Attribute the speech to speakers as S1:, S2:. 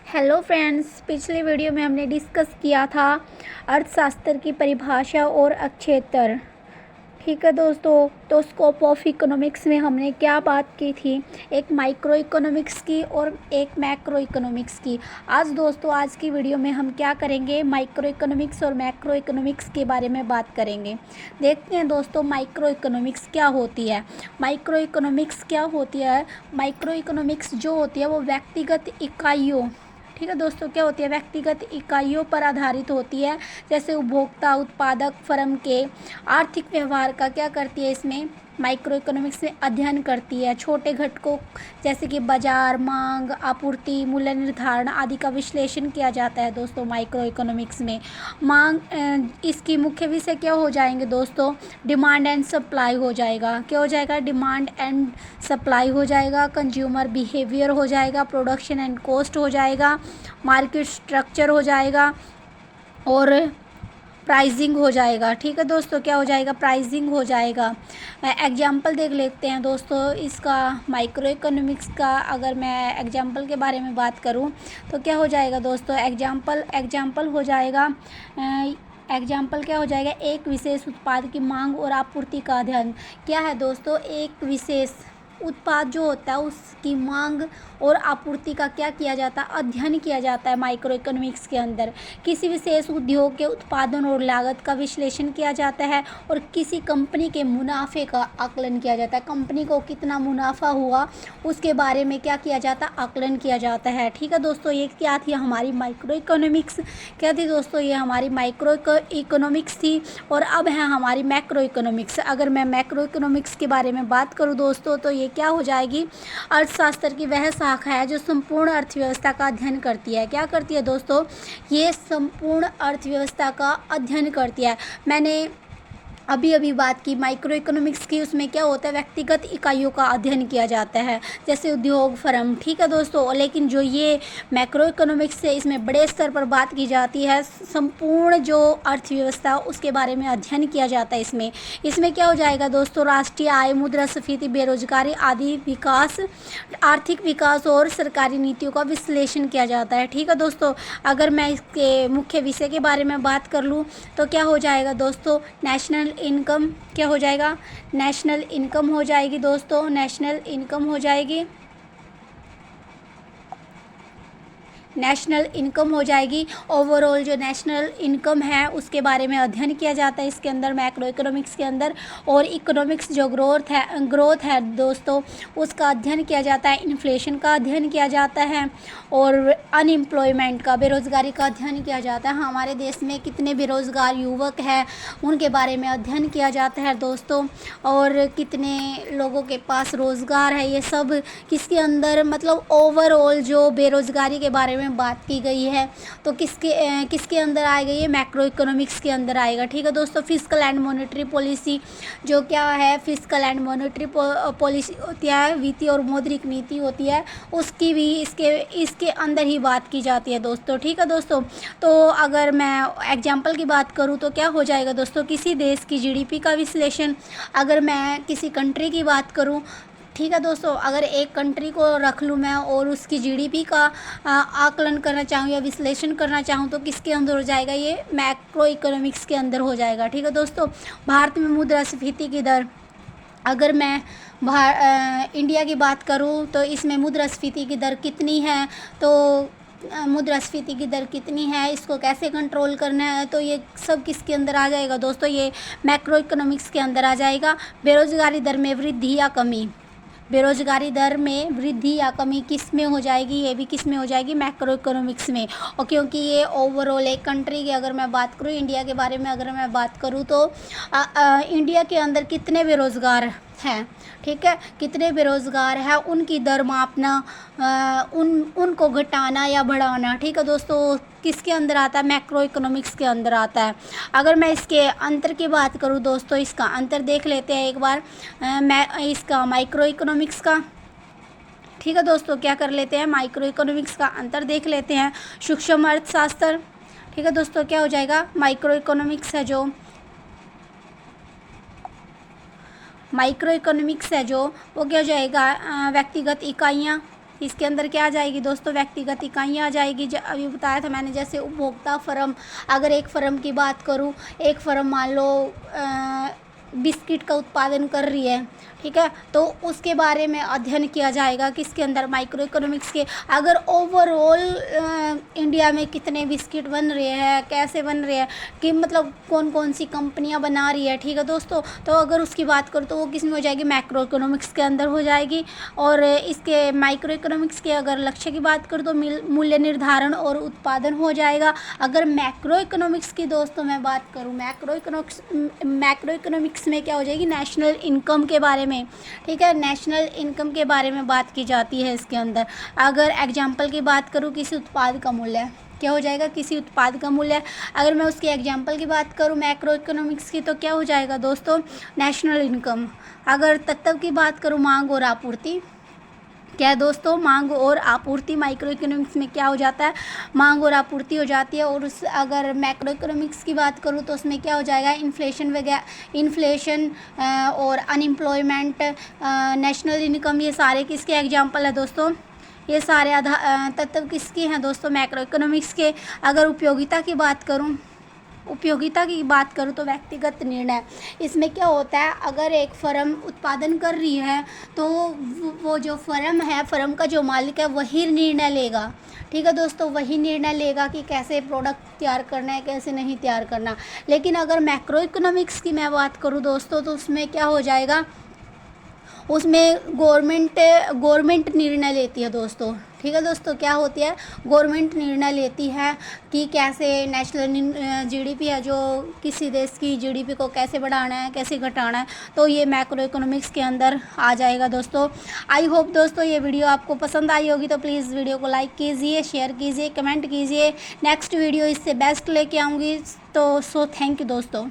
S1: Hello friends, पिछले video में हमने डिस्कस किया था अर्थशास्त्र की परिभाषा और अक्षेत्र। ठीक है दोस्तों, तो स्कोप ऑफ इकोनॉमिक्स में हमने क्या बात की थी, एक माइक्रो इकोनॉमिक्स की और एक मैक्रो इकोनॉमिक्स की। आज की वीडियो में हम क्या करेंगे, माइक्रो इकोनॉमिक्स और मैक्रो इकोनॉमिक्स के बारे में बात करेंगे। देखते हैं दोस्तों माइक्रो इकोनॉमिक्स क्या होती है। माइक्रो इकोनॉमिक्स क्या होती है? माइक्रो इकोनॉमिक्स जो होती है वो व्यक्तिगत इकाइयों, ठीक है दोस्तों, क्या होती है, व्यक्तिगत इकाइयों पर आधारित होती है। जैसे उपभोक्ता, उत्पादक, फर्म के आर्थिक व्यवहार का क्या करती है, इसमें माइक्रो इकोनॉमिक्स में अध्ययन करती है। छोटे घटकों जैसे कि बाजार, मांग, आपूर्ति, मूल्य निर्धारण आदि का विश्लेषण किया जाता है दोस्तों माइक्रो इकोनॉमिक्स में। इसकी मुख्य विषय क्या हो जाएंगे दोस्तों, डिमांड एंड सप्लाई हो जाएगा। क्या हो जाएगा, डिमांड एंड सप्लाई हो जाएगा, कंज्यूमर बिहेवियर हो जाएगा, प्रोडक्शन एंड कॉस्ट हो जाएगा, मार्केट स्ट्रक्चर हो जाएगा और प्राइसिंग हो जाएगा। ठीक है दोस्तों, क्या हो जाएगा, प्राइसिंग हो जाएगा। एग्जाम्पल देख लेते हैं दोस्तों इसका, माइक्रो इकोनॉमिक्स का। अगर मैं एग्जाम्पल के बारे में बात करूं तो क्या हो जाएगा दोस्तों, एग्जाम्पल हो जाएगा, एग्जाम्पल क्या हो जाएगा, एक विशेष उत्पाद की मांग और आपूर्ति का अध्ययन। क्या है दोस्तों, एक विशेष उत्पाद जो होता है उसकी मांग और आपूर्ति का क्या किया जाता है, अध्ययन किया जाता है माइक्रो इकोनॉमिक्स के अंदर। किसी विशेष उद्योग के उत्पादन और लागत का विश्लेषण किया जाता है और किसी कंपनी के मुनाफे का आकलन किया जाता है। कंपनी को कितना मुनाफा हुआ उसके बारे में क्या किया जाता है, आकलन किया जाता है। ठीक है दोस्तों, ये क्या थी हमारी माइक्रो इकोनॉमिक्स, क्या थी दोस्तों, ये हमारी माइक्रो इकोनॉमिक्स थी। और अब है हमारी मैक्रो इकोनॉमिक्स। अगर मैं मैक्रो इकोनॉमिक्स के बारे में बात करूँ दोस्तों तो ये क्या हो जाएगी, अर्थशास्त्र की वह शाखा है जो संपूर्ण अर्थव्यवस्था का अध्ययन करती है। क्या करती है दोस्तों, ये संपूर्ण अर्थव्यवस्था का अध्ययन करती है। मैंने अभी बात की माइक्रो इकोनॉमिक्स की, उसमें क्या होता है, व्यक्तिगत इकाइयों का अध्ययन किया जाता है जैसे उद्योग, फर्म। ठीक है दोस्तों, लेकिन जो ये मैक्रो इकोनॉमिक्स है इसमें बड़े स्तर पर बात की जाती है, संपूर्ण जो अर्थव्यवस्था उसके बारे में अध्ययन किया जाता है। इसमें क्या हो जाएगा दोस्तों, राष्ट्रीय आय, मुद्रास्फीति, बेरोजगारी आदि विकास, आर्थिक विकास और सरकारी नीतियों का विश्लेषण किया जाता है। ठीक है दोस्तों, अगर मैं इसके मुख्य विषय के बारे में बात कर लूँ तो क्या हो जाएगा दोस्तों, नेशनल इनकम, क्या हो जाएगा, नेशनल इनकम हो जाएगी दोस्तों, नेशनल इनकम हो जाएगी, नेशनल इनकम हो जाएगी। ओवरऑल जो नेशनल इनकम है उसके बारे में अध्ययन किया जाता है इसके अंदर, मैक्रो इकोनॉमिक्स के अंदर। और इकोनॉमिक्स जो ग्रोथ है दोस्तों उसका अध्ययन किया जाता है, इन्फ्लेशन का अध्ययन किया जाता है और अनएम्प्लॉयमेंट का, बेरोज़गारी का अध्ययन किया जाता है। हमारे देश में कितने बेरोज़गार युवक हैं उनके बारे में अध्ययन किया जाता है दोस्तों, और कितने लोगों के पास रोज़गार है, ये सब किसके अंदर, मतलब ओवरऑल जो बेरोज़गारी के बारे में बात की गई है तो किसके अंदर आएगा, ये मैक्रो इकोनॉमिक्स के अंदर आएगा। ठीक है दोस्तों, फिस्कल एंड मॉनेटरी पॉलिसी जो क्या है, फिस्कल एंड मॉनेटरी पॉलिसी होती है, वित्तीय और मौद्रिक नीति होती है, उसकी भी इसके अंदर ही बात की जाती है दोस्तों। ठीक है दोस्तों, तो अगर मैं एग्जाम्पल की बात करूँ तो क्या हो जाएगा दोस्तों, किसी देश की जीडीपी का विश्लेषण। अगर मैं किसी कंट्री की बात करूँ, ठीक है दोस्तों, अगर एक कंट्री को रख लूँ मैं और उसकी जीडीपी का आकलन करना चाहूँ या विश्लेषण करना चाहूँ तो किसके अंदर हो जाएगा, ये मैक्रो इकोनॉमिक्स के अंदर हो जाएगा। ठीक है दोस्तों, भारत में मुद्रास्फीति की दर, अगर मैं इंडिया की बात करूँ तो इसमें मुद्रास्फीति की दर कितनी है, तो मुद्रास्फीति की दर कितनी है, इसको कैसे कंट्रोल करना है, तो ये सब किसके अंदर आ जाएगा दोस्तों, ये मैक्रो इकोनॉमिक्स के अंदर आ जाएगा। बेरोजगारी दर में वृद्धि या कमी, बेरोजगारी दर में वृद्धि या कमी किस में हो जाएगी, ये भी किस में हो जाएगी, मैक्रो इकोनॉमिक्स में। और क्योंकि ये ओवरऑल एक कंट्री की अगर मैं बात करूँ, इंडिया के बारे में अगर मैं बात करूँ तो इंडिया के अंदर कितने बेरोज़गार हैं, ठीक है, कितने बेरोज़गार हैं उनकी दर मापना, उनको घटाना या बढ़ाना। ठीक है दोस्तों, किसके अंदर आता है, मैक्रो इकोनॉमिक्स के अंदर आता है। अगर मैं इसके अंतर की बात करूं दोस्तों, इसका अंतर देख लेते हैं एक बार, मैं इसका माइक्रो इकोनॉमिक्स का, ठीक है दोस्तों, क्या कर लेते हैं, माइक्रो इकोनॉमिक्स का अंतर देख लेते हैं। सूक्ष्म अर्थशास्त्र, ठीक है दोस्तों, क्या हो जाएगा, माइक्रो इकोनॉमिक्स है जो, माइक्रो इकोनॉमिक्स है जो वो क्या हो जाएगा, व्यक्तिगत इकाइयाँ, इसके अंदर क्या आ जाएगी दोस्तों, व्यक्तिगत इकाइयाँ आ जाएगी। अभी बताया था मैंने, जैसे उपभोक्ता फर्म। अगर एक फ़र्म की बात करूँ, एक फ़र्म मान लो बिस्किट का उत्पादन कर रही है, ठीक है, तो उसके बारे में अध्ययन किया जाएगा किसके अंदर, माइक्रो इकोनॉमिक्स के। अगर ओवरऑल इंडिया में कितने बिस्किट बन रहे हैं, कैसे बन रहे हैं, कि मतलब कौन कौन सी कंपनियां बना रही है, ठीक है दोस्तों, तो अगर उसकी बात करूँ तो वो किस में हो जाएगी, मैक्रो इकोनॉमिक्स के अंदर हो जाएगी। और इसके माइक्रो इकोनॉमिक्स के अगर लक्ष्य की बात करूँ तो मूल्य निर्धारण और उत्पादन हो जाएगा। अगर मैक्रो इकोनॉमिक्स की दोस्तों मैं बात करूँ, मैक्रो इकोनॉमिक्स में क्या हो जाएगी, नेशनल इनकम के बारे में, ठीक है, नेशनल इनकम के बारे में बात की जाती है इसके अंदर। अगर एग्जाम्पल की बात करूँ, किसी उत्पाद का मूल्य क्या हो जाएगा, किसी उत्पाद का मूल्य। अगर मैं उसकी एग्जाम्पल की बात करूँ मैक्रो इकोनॉमिक्स की, तो क्या हो जाएगा दोस्तों, नेशनल इनकम। अगर तत्व की बात करूँ, मांग और आपूर्ति, क्या है दोस्तों, मांग और आपूर्ति। माइक्रो इकोनॉमिक्स में क्या हो जाता है, मांग और आपूर्ति हो जाती है। और उस अगर मैक्रो इकोनॉमिक्स की बात करूँ तो उसमें क्या हो जाएगा, इन्फ्लेशन और अनएम्प्लॉयमेंट, नेशनल इनकम, ये सारे किसके एग्जाम्पल है दोस्तों, ये सारे तत्व किसके हैं दोस्तों, मैक्रो इकोनॉमिक्स के। अगर उपयोगिता की बात करूँ तो व्यक्तिगत निर्णय। इसमें क्या होता है, अगर एक फर्म उत्पादन कर रही है तो वो जो फर्म है, फर्म का जो मालिक है वही निर्णय लेगा, ठीक है दोस्तों, वही निर्णय लेगा कि कैसे प्रोडक्ट तैयार करना है, कैसे नहीं तैयार करना। लेकिन अगर मैक्रो इकोनॉमिक्स की मैं बात करूँ दोस्तों, तो उसमें क्या हो जाएगा, उसमें गवर्नमेंट निर्णय लेती है दोस्तों, ठीक है दोस्तों, क्या होती है, गवर्नमेंट निर्णय लेती है कि कैसे नेशनल जीडीपी है जो किसी देश की जीडीपी को कैसे बढ़ाना है, कैसे घटाना है, तो ये मैक्रो इकोनॉमिक्स के अंदर आ जाएगा दोस्तों। आई होप दोस्तों ये वीडियो आपको पसंद आई होगी, तो प्लीज़ वीडियो को लाइक कीजिए, शेयर कीजिए, कमेंट कीजिए। नेक्स्ट वीडियो इससे बेस्ट लेके आऊँगी, तो थैंक यू दोस्तों।